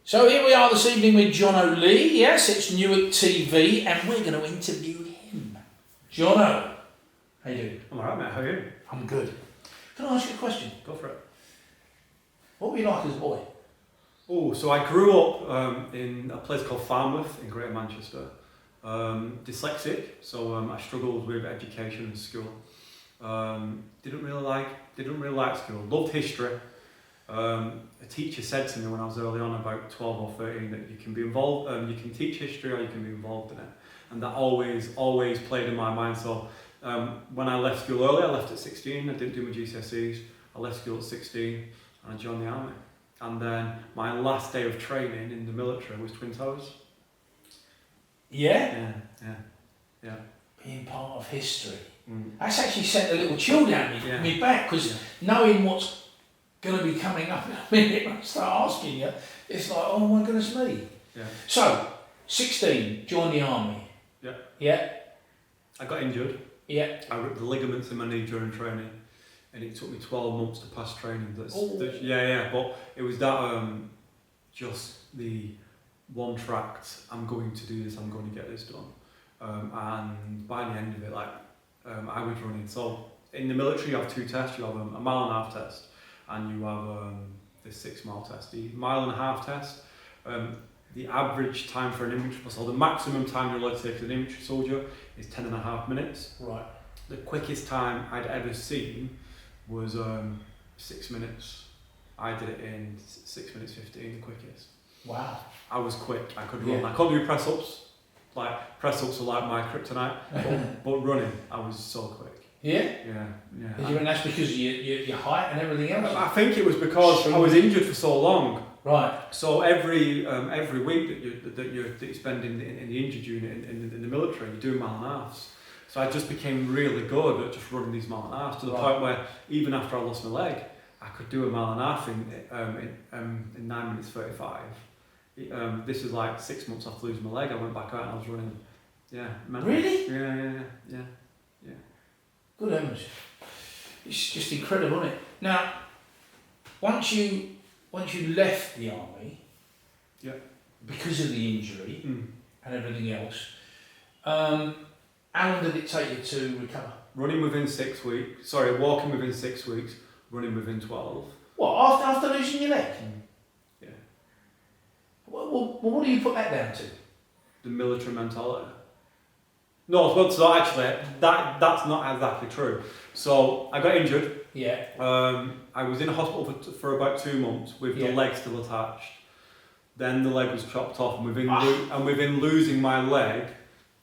So here we are this evening with Johno Lee. Yes, it's Newark TV, and we're going to interview him. Johno, how you doing? I'm alright, mate. How are you? I'm good. Can I ask you a question? Go for it. What were you like as a boy? Oh, so I grew up in a place called Falmouth in Greater Manchester. Dyslexic, so I struggled with education and school. Didn't really like school. Loved history. A teacher said to me when I was early on, about 12 or 13, that you can be involved. You can teach history or you can be involved in it, and that always played in my mind. So when I left school early, I left at 16. I didn't do my GCSEs. I left school at 16 and I joined the army. And then my last day of training in the military was Twin Towers. Yeah? Yeah. Being part of history. Mm. That's actually sent a little chill down me back, because knowing what's going to be coming up in a minute when I start asking you, it's like, oh my goodness me. Yeah. So, 16, joined the army. Yeah. Yeah. I got injured. Yeah. I ripped the ligaments in my knee during training, and it took me 12 months to pass training. But it was that just the one tract, I'm going to do this, I'm going to get this done. And by the end of it, I was running. So in the military, you have two tests. You have a 1.5 mile test, and you have the 6 mile test. The 1.5 mile test, the average time for an infantry, so the maximum time you're allowed to take as an infantry soldier is 10.5 minutes. Right. The quickest time I'd ever seen was 6 minutes. I did it in 6 minutes 15, the quickest. Wow. I was quick. I could run. I couldn't do press ups. Press ups are like my kryptonite. but running, I was so quick. Yeah? Yeah. And that's because of your height and everything else? I think it was because I was injured for so long. Right. So every week that you spend in the injured unit in the military, you're doing 1.5 miles. So I just became really good at just running these 1.5 miles to the point where even after I lost my leg, I could do 1.5 miles in 9 minutes 35. This was like 6 months after losing my leg. I went back out and I was running. Yeah. Really? Yeah. Good heavens. It's just incredible, isn't it? Now, once you left the army, because of the injury and everything else, how long did it take you to recover? Walking within 6 weeks, running within 12. What, after losing your leg? Yeah. Well, what do you put that down to? The military mentality. No, so actually, that's not exactly true. So I got injured. Yeah. I was in a hospital for about 2 months with the leg still attached. Then the leg was chopped off, and within losing my leg,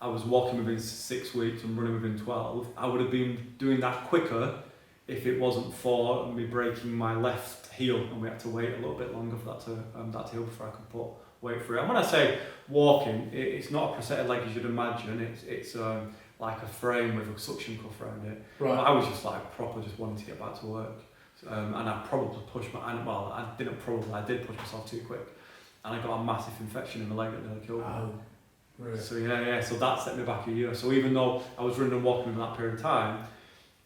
I was walking within 6 weeks and running within 12. I would have been doing that quicker if it wasn't for me breaking my left heel, and we had to wait a little bit longer for that to heal before I could put weight through it. And when I say walking, it's not a prosthetic leg as you'd imagine. It's like a frame with a suction cuff around it. Right. But I was just proper just wanting to get back to work, and I probably pushed I did push myself too quick, and I got a massive infection in my leg that nearly killed me. Oh. Really? So so that set me back a year. So even though I was running and walking in that period of time,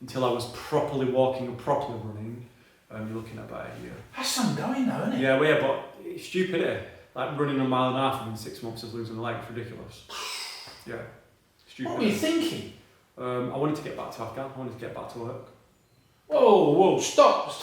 until I was properly walking and properly running, you're looking at about a year. That's some going though, isn't it? Yeah, but it's stupidity. Like running 1.5 miles within 6 months of losing a leg, it's ridiculous. Yeah, stupid. What were you thinking? I wanted to get back to Afghan. I wanted to get back to work. Whoa, stop.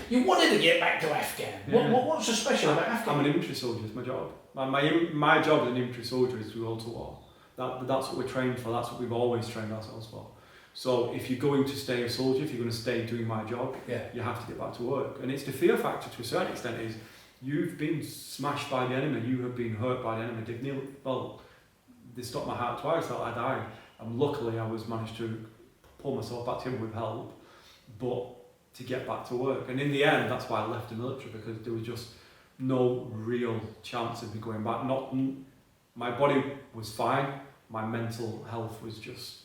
You wanted to get back to Afghan. Yeah. What's so special about Afghan? I'm an infantry soldier, it's my job. My job as an infantry soldier is to go to war. That's what we're trained for, that's what we've always trained ourselves for. So if you're going to stay a soldier, if you're going to stay doing my job, you have to get back to work. And it's the fear factor to a certain extent is, you've been smashed by the enemy, you have been hurt by the enemy. They stopped my heart twice, I died. And luckily I was managed to pull myself back together with help, but to get back to work. And in the end, that's why I left the military, because there was just no real chance of me going back. My body was fine, my mental health was just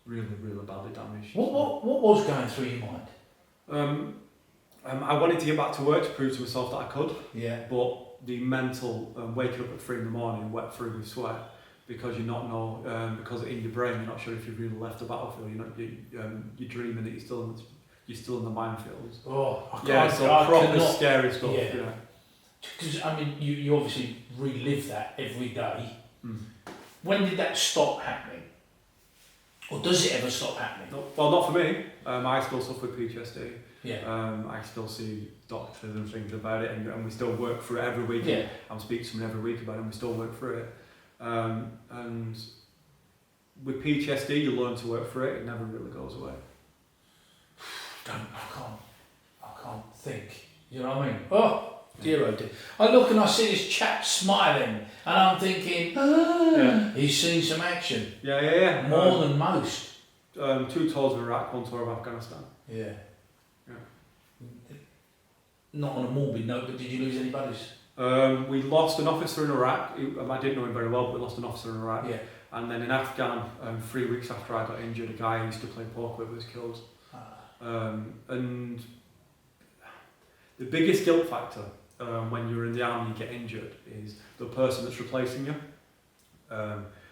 really, really badly damaged. What was going through your mind? I wanted to get back to work to prove to myself that I could. Yeah. But the mental waking up at 3 a.m, wet through with sweat, because because in your brain you're not sure if you've really left the battlefield. You're dreaming that you're still in the minefields. Oh, proper scary stuff. Yeah. because I mean, you obviously relive that every day. Mm. When did that stop happening? Or does it ever stop happening? No, well, not for me. I still suffer with PTSD. Yeah. I still see doctors and things about it, and we still work through it every week. Yeah. I'm speaking to someone every week about it, and we still work through it. And with PTSD, you learn to work through it. It never really goes away. I can't think. You know what I mean? Oh, dear, oh dear. I look and I see this chap smiling, and I'm thinking, he's seen some action. Yeah. More than most. 2 tours of Iraq, 1 tour of Afghanistan. Yeah. Not on a morbid note, but did you lose any buddies? We lost an officer in Iraq. I didn't know him very well, but we lost an officer in Iraq. Yeah. And then in Afghan, 3 weeks after I got injured, a guy I used to play poker with was killed. And the biggest guilt factor when you're in the army and you get injured is the person that's replacing you.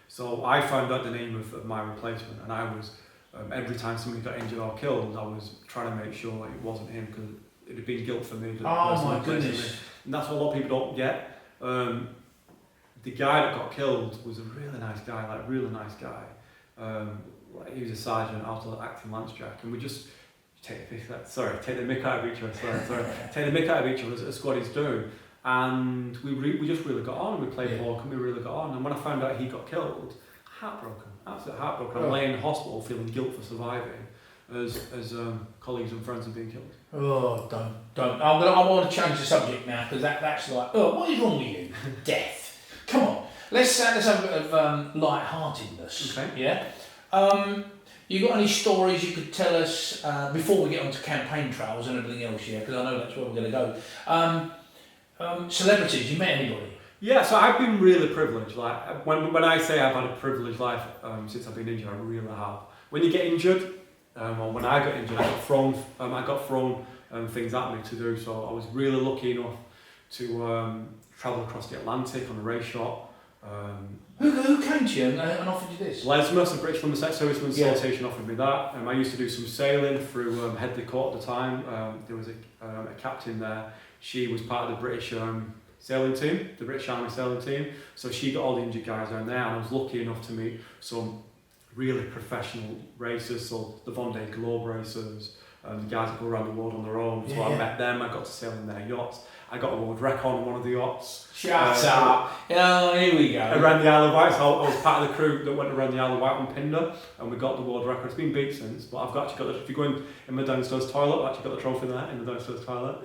So I found out the name of my replacement, and I was, every time somebody got injured or killed, I was trying to make sure it wasn't him, because it had been guilt for me. Oh my goodness. And that's what a lot of people don't get. The guy that got killed was a really nice guy, really nice guy. He was a sergeant after acting Lance Jack, and we just take the mick out of each other. Take the mick out of each other as squaddies do. And we just really got on. We played ball, and we really got on. And when I found out he got killed, heartbroken, absolutely heartbroken. I lay in hospital feeling guilt for surviving, as colleagues and friends have been killed. Oh, don't. I want to change the subject now, because that's like, what is wrong with you? Death. Come on, let's have a bit of light-heartedness. Okay. Yeah. You got any stories you could tell us before we get onto campaign trails and everything else? Yeah, because I know that's where we're going to go. Celebrities, you met anybody? Yeah, so I've been really privileged. Like when I say I've had a privileged life since I've been injured, I really have. When you get injured, or when I got injured, I got thrown things at me to do. So I was really lucky enough to travel across the Atlantic on a race shot. Who came to you and offered you this? Lesmus, the British Lumber Sex Servicemen's Association, offered me that. I used to do some sailing through Headley Court at the time. There was a captain there. She was part of the British sailing team, the British Army sailing team. So she got all the injured guys down there, and I was lucky enough to meet some really professional racers, so the Vendée Globe racers, the guys that go around the world on their own. So I met them, I got to sail in their yachts. I got a world record on one of the yachts. Shut up. Oh, here we go. Around the Isle of Wight, so I was part of the crew that went around the Isle of Wight on Pindar, and we got the world record. It's been beat since, but I've actually got if you go in my downstairs toilet, I've actually got the trophy there in the downstairs toilet.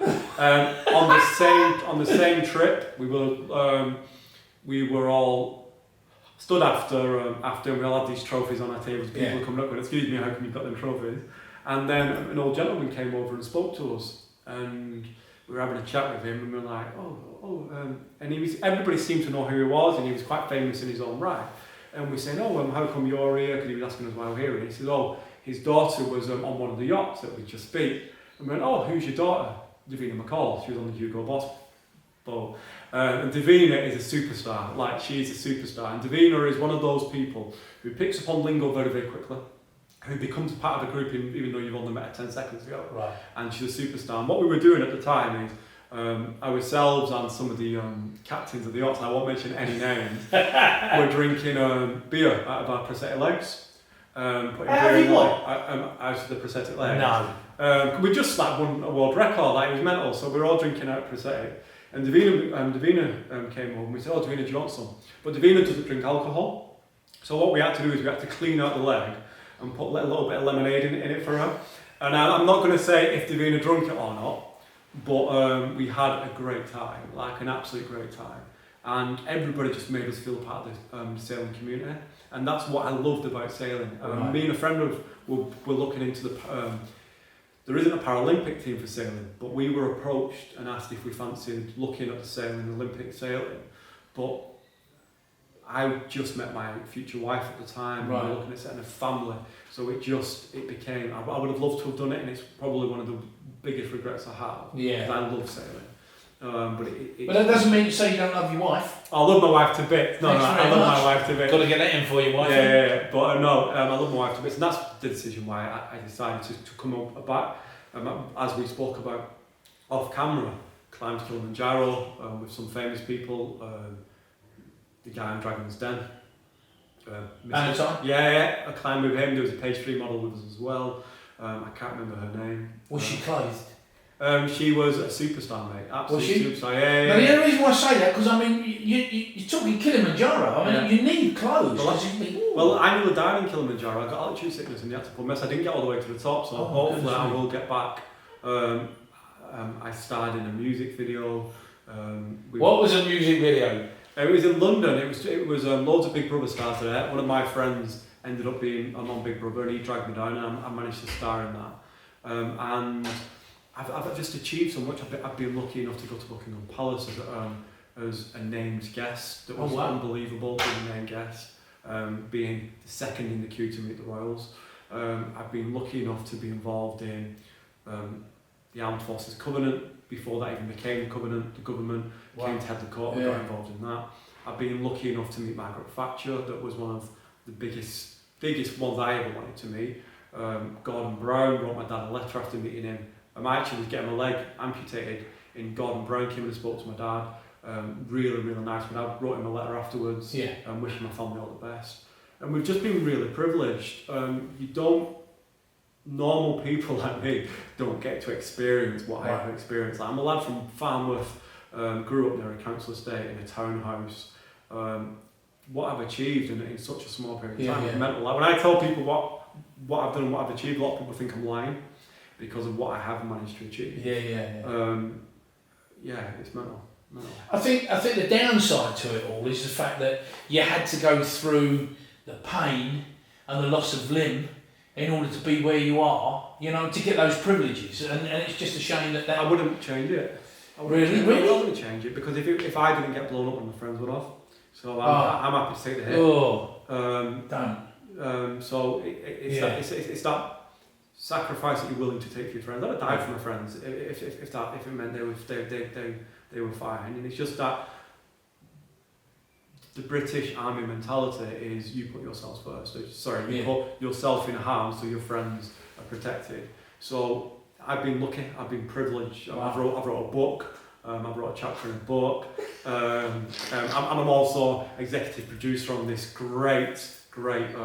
On the same trip, we were all stood after and we all had these trophies on our tables. People were coming up going, "Excuse me, how come you've got them trophies?" And then an old gentleman came over and spoke to us, and we were having a chat with him, and we were like, and everybody seemed to know who he was, and he was quite famous in his own right. And we said, how come you're here? Because he was asking us why we're here. And he said, his daughter was on one of the yachts that we just beat. And we went, who's your daughter? Davina McCall. She was on the Hugo Boss boat. And Davina is a superstar. She's a superstar. And Davina is one of those people who picks up on lingo very, very quickly, who becomes part of a group even though you've only met her 10 seconds ago. Right. And she's a superstar. And what we were doing at the time is, ourselves and some of the captains of the yachts, I won't mention any names, were drinking beer out of our prosthetic legs. Out of the prosthetic legs. No. We just won a world record, it was mental, so we were all drinking out of prosthetic. And Davina came home and we said, Davina, do you want some? But Davina doesn't drink alcohol. So what we had to do is we had to clean out the leg and put a little bit of lemonade in it for her. And I'm not going to say if Davina drunk it or not, but we had a great time, an absolute great time. And everybody just made us feel part of the sailing community. And that's what I loved about sailing. Me and a friend were looking into there isn't a Paralympic team for sailing, but we were approached and asked if we fancied looking at the sailing, Olympic sailing. But I just met my future wife at the time, and we were looking at setting a family. So it became, I would have loved to have done it, and it's probably one of the biggest regrets I have. Yeah. I love sailing. But that doesn't mean to say you don't love your wife. I love my wife to bits. I love my wife to bits. Got to get that in for your wife. Yeah. But I love my wife to bits, and that's the decision why I decided to come up back. As we spoke about off camera, climbed Kilimanjaro with some famous people. The guy in Dragon's Den. Yeah, I climbed with him. There was a page 3 model with us as well. I can't remember her name. Was she clothed? She was a superstar, mate. Absolute superstar. Yeah. Now, the only reason why I say that, because I mean, you're talking Kilimanjaro. I mean, you need clothes. Well, I nearly died in Kilimanjaro. I got altitude sickness and you had to put mess. I didn't get all the way to the top, so hopefully I will get back. I starred in a music video. What was a music video? It was in London. It was loads of Big Brother stars there. One of my friends ended up being on Big Brother, and he dragged me down, and I managed to star in that. And I've just achieved so much. I've been lucky enough to go to Buckingham Palace as a named guest. That was unbelievable, being a named guest, being the second in the queue to meet the royals. I've been lucky enough to be involved in the Armed Forces Covenant. Before that even became the Covenant, the government came to head the court and got involved in that. I've been lucky enough to meet Margaret Thatcher. That was one of the biggest ones I ever wanted to meet. Gordon Brown wrote my dad a letter after meeting him. I actually was getting my leg amputated, and Gordon Brown came and spoke to my dad. Really, really nice. My dad wrote him a letter afterwards, wishing my family all the best. And we've just been really privileged. Normal people like me don't get to experience what I have experienced. I'm a lad from Farnworth, grew up near a council estate in a townhouse. What I've achieved in such a small period of time is mental. Like when I tell people what I've done and what I've achieved, a lot of people think I'm lying because of what I have managed to achieve. It's mental. I think the downside to it all is the fact that you had to go through the pain and the loss of limb in order to be where you are, to get those privileges, and it's just a shame that. I wouldn't change it. I wouldn't change it because if I didn't get blown up, then my friends would have. So I'm happy to take the hit. Don't. So it's that sacrifice that you're willing to take for your friends. I'd have died for my friends if it meant they were fine, and it's just that. The British Army mentality is you put yourself first. You put yourself in harm so your friends are protected. So I've been lucky, I've been privileged. I've wrote a book, I've wrote a chapter in a book. I'm also executive producer on this great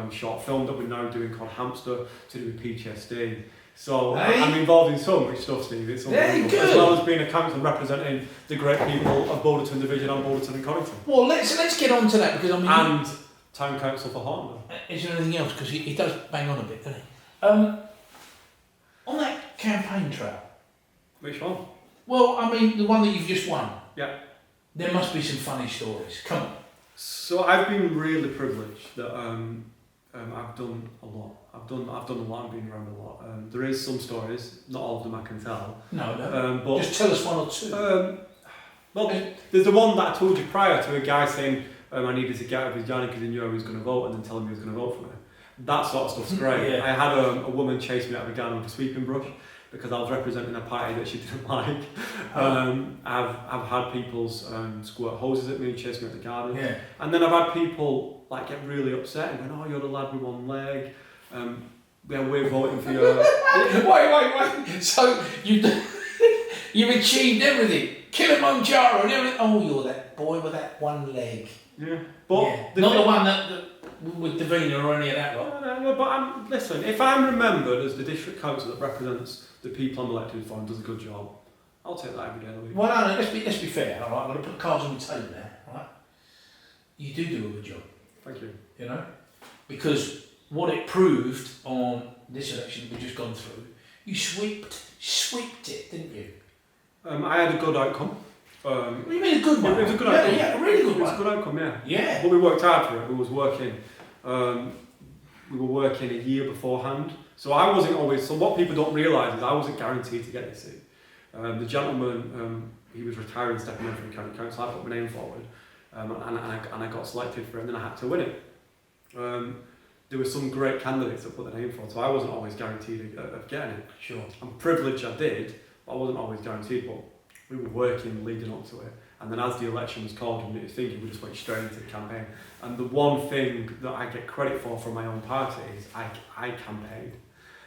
short film that we're now doing called Hamster to do with PTSD. So I'm involved in so much stuff, Steve. It's unbelievable. As well as being a councillor representing the great people of Boulderton Division and Boulderton and Corrington. Well, let's get on to that because and Town Council for Hortonville. Is there anything else? Because he does bang on a bit, doesn't he? On that campaign trail. Which one? Well, I mean the one that you've just won. Yeah. There must be some funny stories. Come on. So I've been really privileged that I've done a lot. I've done a lot. I've been around a lot. There is some stories, not all of them I can tell. No. But just tell us one or two. There's the one that I told you prior to a guy saying I needed to get out of his journey because he knew I was going to vote, and then telling me he was going to vote for me. That sort of stuff's great. I had a woman chase me out of a garden with a sweeping brush because I was representing a party that she didn't like. I've had people squirt hoses at me and chase me out the garden. Yeah. And then I've had people get really upset and going, "Oh, you're the lad with one leg. We're voting for you." Wait. So you've achieved everything. Kilimanjaro and everything. Oh, you're that boy with that one leg. Yeah. But not the one that with Davina or any of that lot. No, but listen, if I'm remembered as the district councillor that represents the people I'm elected for and does a good job, I'll take that every day of the week. Well, no, let's be fair, all right? I'm going to put cards on the table there, all right? You do a good job. Thank you. Because what it proved on this election that we've just gone through, you sweeped it, didn't you? I had a good outcome. What do you mean a good one? It was a good outcome. Yeah, a really good one. It was a good outcome, yeah. Yeah. But we worked hard for it. We was working. We were working a year beforehand. So I wasn't always. So what people don't realise is I wasn't guaranteed to get this seat. The gentleman, he was retiring, stepping in for the county council. I put my name forward, and I got selected for it, and then I had to win it. There were some great candidates that put their name forward, so I wasn't always guaranteed of getting it. Sure. I'm privileged I did, but I wasn't always guaranteed. But we were working leading up to it, and then as the election was called and it was thinking, we just went straight into the campaign. And the one thing that I get credit for from my own party is I campaigned.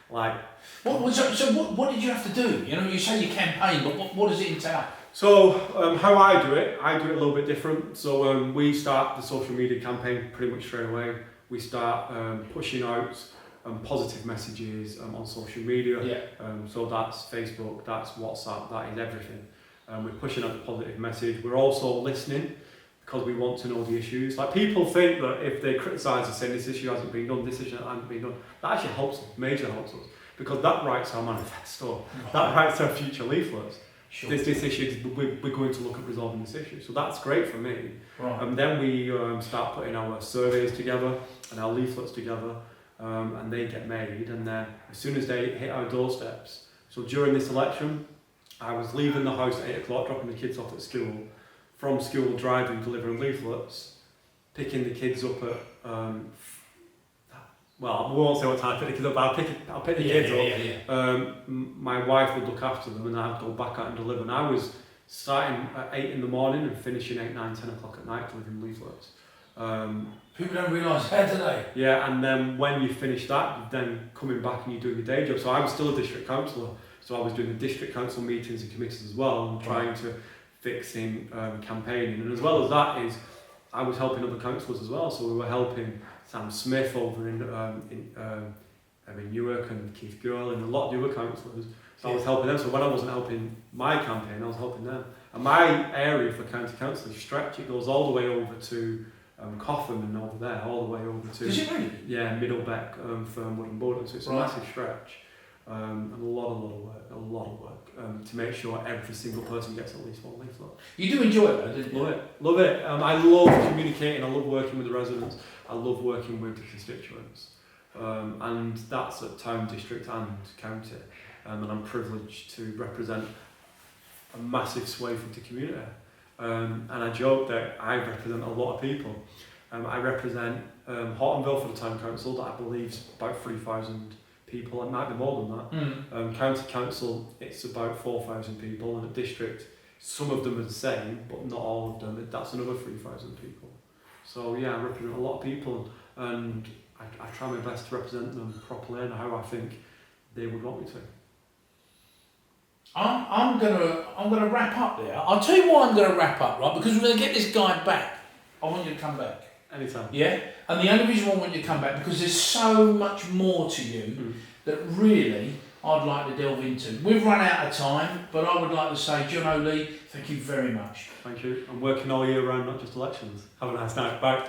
What did you have to do? You say you campaign, but what does it entail? So how I do it a little bit different. So we start the social media campaign pretty much straight away. We start pushing out positive messages on social media. Yeah. So that's Facebook, that's WhatsApp, that is everything. We're pushing out the positive message. We're also listening because we want to know the issues. Like people think that if they criticise us saying this issue hasn't been done, this issue hasn't been done, that actually helps us, major helps us. Because that writes our manifesto, that writes our future leaflets. Sure. This issue, we're going to look at resolving this issue. So that's great for me. Right. And then we start putting our surveys together and our leaflets together, and they get made. And then as soon as they hit our doorsteps, so during this election, I was leaving the house at 8 o'clock, dropping the kids off at school, from school driving, delivering leaflets, picking the kids up at, well, I won't say what time I pick the kids up, but I'll pick the kids up. My wife would look after them and I'd go back out and deliver. And I was starting at 8 in the morning and finishing 8, 9, 10 o'clock at night delivering leaflets. People don't realise how do they? Yeah, and then when you finish that, you're then coming back and you're doing your day job. So I was still a district councillor, so I was doing the district council meetings and committees as well, and trying to fix in campaigning. And as well as that is, I was helping other councillors as well. So we were helping Sam Smith over in Newark and Keith Girl and a lot of newer councillors. So I was helping them. So when I wasn't helping my campaign, I was helping them. And my area for county council is stretch. It goes all the way over to Coffin and over there, all the way over to Middlebeck, Fernwood and Bowden. So it's a massive stretch. And a lot of work to make sure every single person gets at least one leaflet. You do enjoy it though, don't you? Love it. I love communicating, I love working with the residents, I love working with the constituents. And that's at town, district and county. And I'm privileged to represent a massive swathe of the community. And I joke that I represent a lot of people. I represent Hortonville for the town council, that I believe is about 3,000 people, it might be more than that. County council, it's about 4,000 people, and at district, some of them are the same, but not all of them. That's another 3,000 people. So yeah, I represent a lot of people, and I try my best to represent them properly and how I think they would want me to. I'm gonna wrap up there. I'll tell you why I'm gonna wrap up, right? Because we're gonna get this guy back. I want you to come back. Anytime. Yeah? And the only reason I want you to come back, because there's so much more to you that really I'd like to delve into. We've run out of time, but I would like to say, Johno Lee, thank you very much. Thank you. I'm working all year round, not just elections. Have a nice night. Bye.